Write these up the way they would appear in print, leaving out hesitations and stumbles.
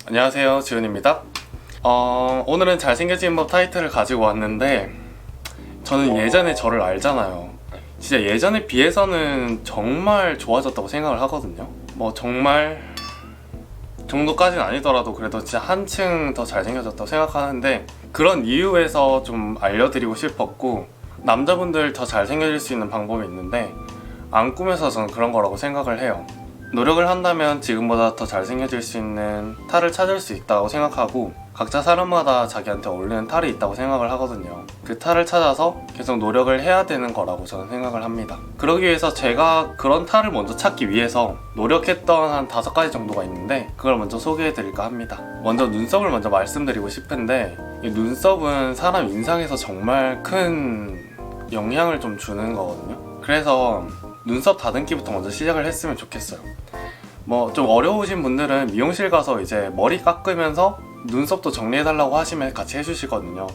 안녕하세요, 지훈입니다. 오늘은 잘생겨진 법 타이틀을 가지고 왔는데, 저는 예전에 저를 알잖아요. 진짜 예전에 비해서는 정말 좋아졌다고 생각을 하거든요. 뭐 정말 정도까지는 아니더라도 그래도 진짜 한층 더 잘생겨졌다고 생각하는데, 그런 이유에서 좀 알려드리고 싶었고, 남자분들 더 잘생겨질 수 있는 방법이 있는데 안 꾸며서 저는 그런 거라고 생각을 해요. 노력을 한다면 지금보다 더 잘생겨질 수 있는 탈을 찾을 수 있다고 생각하고, 각자 사람마다 자기한테 어울리는 탈이 있다고 생각을 하거든요. 그 탈을 찾아서 계속 노력을 해야 되는 거라고 저는 생각을 합니다. 그러기 위해서 제가 그런 탈을 먼저 찾기 위해서 노력했던 한 5가지 정도가 있는데, 그걸 먼저 소개해 드릴까 합니다. 먼저 눈썹을 먼저 말씀드리고 싶은데, 이 눈썹은 사람 인상에서 정말 큰 영향을 좀 주는 거거든요. 그래서 눈썹 다듬기부터 먼저 시작을 했으면 좋겠어요. 뭐 좀 어려우신 분들은 미용실 가서 이제 머리 깎으면서 눈썹도 정리해달라고 하시면 같이 해주시거든요.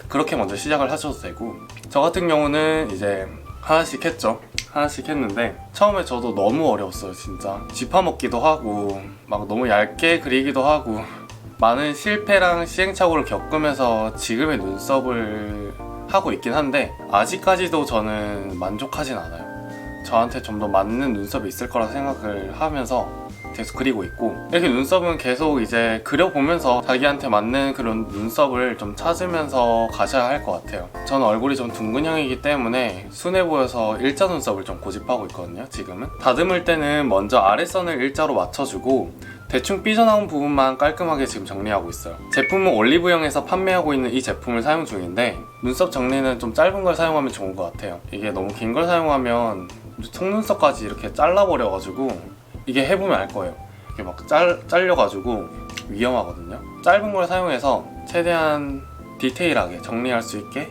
그렇게 먼저 시작을 하셔도 되고, 저 같은 경우는 이제 하나씩 했죠. 하나씩 했는데 처음에 저도 너무 어려웠어요. 진짜 쥐파먹기도 하고 막 너무 얇게 그리기도 하고, 많은 실패랑 시행착오를 겪으면서 지금의 눈썹을 하고 있긴 한데, 아직까지도 저는 만족하진 않아요. 저한테 좀 더 맞는 눈썹이 있을 거라 생각을 하면서 계속 그리고 있고, 이렇게 눈썹은 계속 이제 그려보면서 자기한테 맞는 그런 눈썹을 좀 찾으면서 가셔야 할 것 같아요. 저는 얼굴이 좀 둥근형이기 때문에 순해 보여서 일자 눈썹을 좀 고집하고 있거든요. 지금은 다듬을 때는 먼저 아랫선을 일자로 맞춰주고 대충 삐져나온 부분만 깔끔하게 지금 정리하고 있어요. 제품은 올리브영에서 판매하고 있는 이 제품을 사용 중인데, 눈썹 정리는 좀 짧은 걸 사용하면 좋은 것 같아요. 이게 너무 긴 걸 사용하면 속눈썹까지 이렇게 잘라버려가지고, 이게 해보면 알 거예요. 이게 막 잘려가지고 위험하거든요. 짧은 걸 사용해서 최대한 디테일하게 정리할 수 있게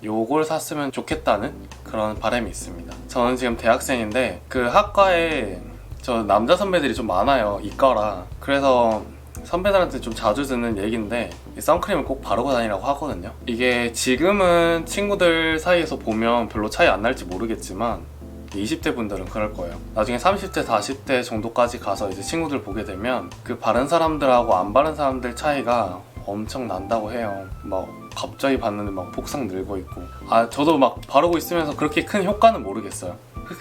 요걸 샀으면 좋겠다는 그런 바람이 있습니다. 저는 지금 대학생인데, 그 학과에 저 남자 선배들이 좀 많아요, 이과라. 그래서 선배들한테 좀 자주 듣는 얘기인데, 이 선크림을 꼭 바르고 다니라고 하거든요. 이게 지금은 친구들 사이에서 보면 별로 차이 안 날지 모르겠지만 20대 분들은 그럴 거예요. 나중에 30대, 40대 정도까지 가서 이제 친구들 보게 되면 그 바른 사람들하고 안 바른 사람들 차이가 엄청 난다고 해요. 막 갑자기 봤는데 막 폭삭 늙어 있고, 저도 막 바르고 있으면서 그렇게 큰 효과는 모르겠어요.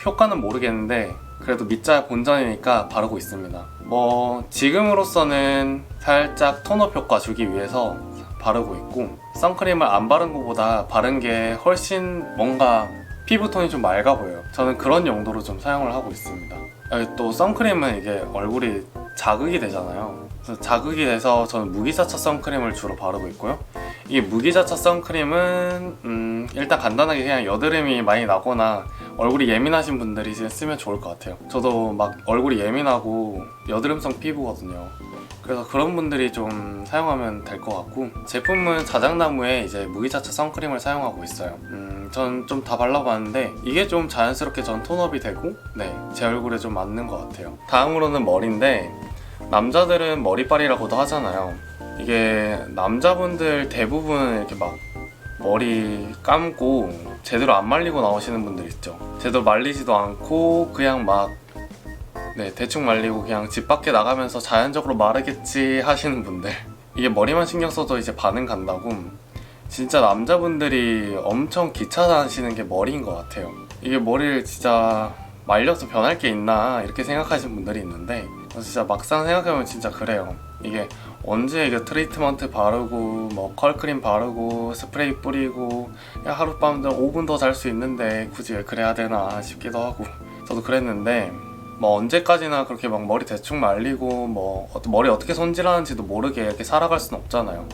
효과는 모르겠는데 그래도 믿자 본전이니까 바르고 있습니다. 뭐 지금으로서는 살짝 톤업 효과 주기 위해서 바르고 있고, 선크림을 안 바른 것보다 바른 게 훨씬 뭔가 피부톤이 좀 맑아 보여요. 저는 그런 용도로 좀 사용을 하고 있습니다. 또 선크림은 이게 얼굴이 자극이 되잖아요. 그래서 자극이 돼서 저는 무기자차 선크림을 주로 바르고 있고요. 이게 무기자차 선크림은 일단 간단하게 그냥 여드름이 많이 나거나 얼굴이 예민하신 분들이 쓰면 좋을 것 같아요. 저도 막 얼굴이 예민하고 여드름성 피부거든요. 그래서 그런 분들이 좀 사용하면 될 것 같고, 제품은 자작나무의 이제 무기자차 선크림을 사용하고 있어요. 전 좀 다 발라봤는데 이게 좀 자연스럽게 전 톤업이 되고, 제 얼굴에 좀 맞는 것 같아요. 다음으로는 머리인데, 남자들은 머리빨이라고도 하잖아요. 이게 남자분들 대부분 이렇게 막 머리 감고 제대로 안 말리고 나오시는 분들 있죠. 제대로 말리지도 않고 그냥 막 대충 말리고 그냥 집 밖에 나가면서 자연적으로 마르겠지 하시는 분들, 이게 머리만 신경 써도 이제 반응 간다고. 진짜 남자분들이 엄청 귀찮아하시는 게 머리인 것 같아요. 이게 머리를 진짜 말려서 변할 게 있나 이렇게 생각하시는 분들이 있는데, 진짜 막상 생각해보면 진짜 그래요. 이게 언제 이게 트리트먼트 바르고 뭐 컬크림 바르고 스프레이 뿌리고 하룻밤 5분 더 잘 수 있는데 굳이 왜 그래야 되나 싶기도 하고, 저도 그랬는데 뭐 언제까지나 그렇게 막 머리 대충 말리고 뭐 머리 어떻게 손질하는지도 모르게 이렇게 살아갈 순 없잖아요.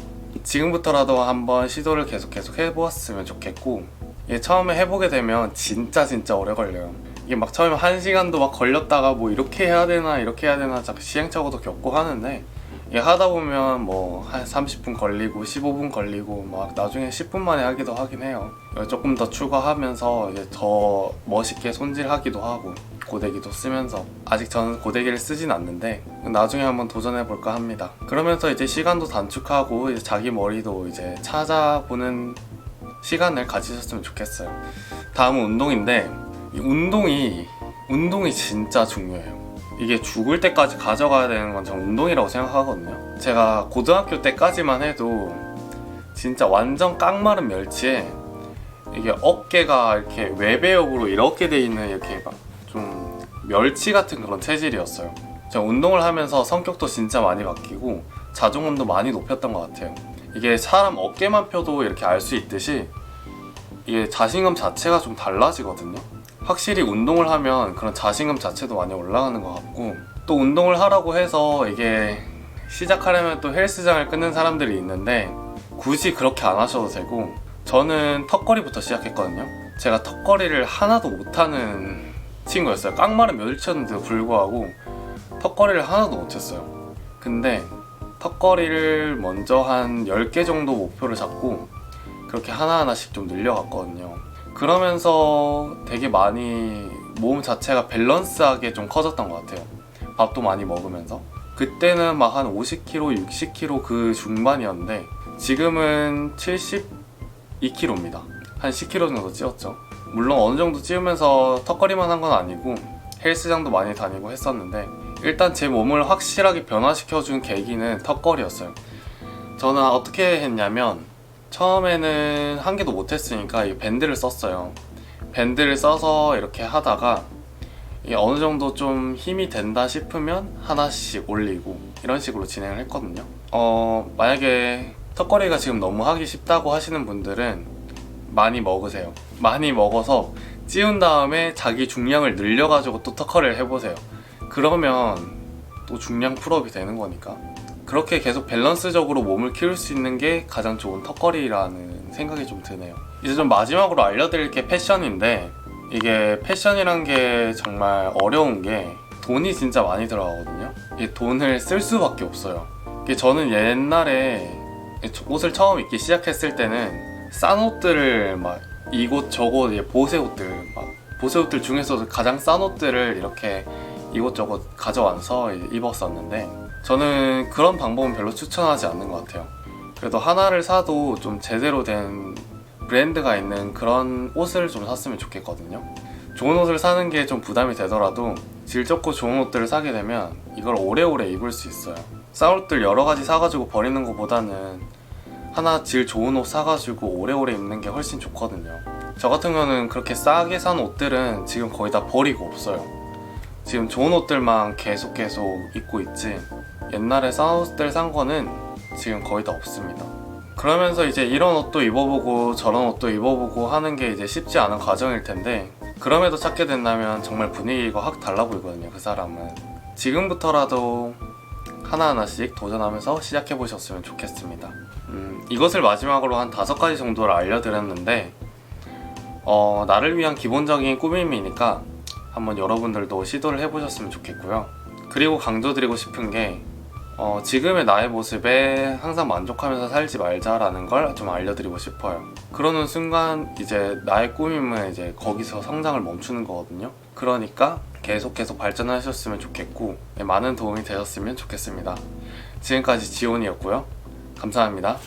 지금부터라도 한번 시도를 계속 해보았으면 좋겠고, 이게 처음에 해보게 되면 진짜 오래 걸려요. 이게 막 처음에 1시간도 막 걸렸다가 뭐 이렇게 해야 되나 자꾸 시행착오도 겪고 하는데, 이게 하다 보면 뭐 한 30분 걸리고 15분 걸리고 막 나중에 10분 만에 하기도 하긴 해요. 조금 더 추가하면서 이제 더 멋있게 손질하기도 하고 고데기도 쓰면서. 아직 저는 고데기를 쓰진 않는데 나중에 한번 도전해볼까 합니다. 그러면서 이제 시간도 단축하고 이제 자기 머리도 이제 찾아보는 시간을 가지셨으면 좋겠어요. 다음은 운동인데, 이 운동이 진짜 중요해요. 이게 죽을 때까지 가져가야 되는 건 저는 운동이라고 생각하거든요. 제가 고등학교 때까지만 해도 진짜 완전 깡마른 멸치에 이게 어깨가 이렇게 외배역으로 이렇게 돼 있는 이렇게 막 좀 멸치 같은 그런 체질이었어요. 제가 운동을 하면서 성격도 진짜 많이 바뀌고 자존감도 많이 높였던 것 같아요. 이게 사람 어깨만 펴도 이렇게 알 수 있듯이 이게 자신감 자체가 좀 달라지거든요. 확실히 운동을 하면 그런 자신감 자체도 많이 올라가는 것 같고, 또 운동을 하라고 해서 이게 시작하려면 또 헬스장을 끊는 사람들이 있는데 굳이 그렇게 안 하셔도 되고, 저는 턱걸이부터 시작했거든요. 제가 턱걸이를 하나도 못하는 친구였어요. 깡마른 멸치였는데도 불구하고 턱걸이를 하나도 못했어요. 근데 턱걸이를 먼저 한 10개 정도 목표를 잡고 그렇게 하나하나씩 좀 늘려갔거든요. 그러면서 되게 많이 몸 자체가 밸런스하게 좀 커졌던 것 같아요. 밥도 많이 먹으면서. 그때는 막 한 50kg, 60kg 그 중반이었는데 지금은 72kg입니다. 한 10kg 정도 찌웠죠. 물론 어느 정도 찌우면서 턱걸이만 한 건 아니고 헬스장도 많이 다니고 했었는데, 일단 제 몸을 확실하게 변화시켜준 계기는 턱걸이였어요. 저는 어떻게 했냐면 처음에는 한 개도 못했으니까 이 밴드를 썼어요. 밴드를 써서 이렇게 하다가 이게 어느 정도 좀 힘이 된다 싶으면 하나씩 올리고 이런 식으로 진행을 했거든요. 만약에 턱걸이가 지금 너무 하기 쉽다고 하시는 분들은 많이 먹으세요. 많이 먹어서 찌운 다음에 자기 중량을 늘려가지고 또 턱걸이를 해보세요. 그러면 또 중량 풀업이 되는 거니까. 그렇게 계속 밸런스적으로 몸을 키울 수 있는 게 가장 좋은 턱걸이라는 생각이 좀 드네요. 이제 좀 마지막으로 알려드릴 게 패션인데, 이게 패션이란 게 정말 어려운 게 돈이 진짜 많이 들어가거든요. 이 돈을 쓸 수밖에 없어요. 이게 저는 옛날에 옷을 처음 입기 시작했을 때는 싼 옷들을 막 이곳저곳 보세 옷들, 막 보세 옷들 중에서도 가장 싼 옷들을 이렇게 이곳저곳 가져와서 입었었는데, 저는 그런 방법은 별로 추천하지 않는 것 같아요. 그래도 하나를 사도 좀 제대로 된 브랜드가 있는 그런 옷을 좀 샀으면 좋겠거든요. 좋은 옷을 사는 게 좀 부담이 되더라도 질 좋고 좋은 옷들을 사게 되면 이걸 오래오래 입을 수 있어요. 싼 옷들 여러 가지 사가지고 버리는 것보다는 하나 질 좋은 옷 사가지고 오래오래 입는 게 훨씬 좋거든요. 저 같은 경우는 그렇게 싸게 산 옷들은 지금 거의 다 버리고 없어요. 지금 좋은 옷들만 계속 입고 있지, 옛날에 싼 옷들 산 거는 지금 거의 다 없습니다. 그러면서 이제 이런 옷도 입어보고 저런 옷도 입어보고 하는 게 이제 쉽지 않은 과정일 텐데, 그럼에도 찾게 된다면 정말 분위기가 확 달라 보이거든요. 그 사람은 지금부터라도 하나하나씩 도전하면서 시작해 보셨으면 좋겠습니다. 이것을 마지막으로 한 5가지 정도를 알려드렸는데, 나를 위한 기본적인 꾸밈이니까 한번 여러분들도 시도를 해보셨으면 좋겠고요. 그리고 강조드리고 싶은 게 지금의 나의 모습에 항상 만족하면서 살지 말자라는 걸 좀 알려드리고 싶어요. 그러는 순간 이제 나의 꾸밈은 이제 거기서 성장을 멈추는 거거든요. 그러니까 계속 발전하셨으면 좋겠고, 많은 도움이 되셨으면 좋겠습니다. 지금까지 지온이었고요. 감사합니다.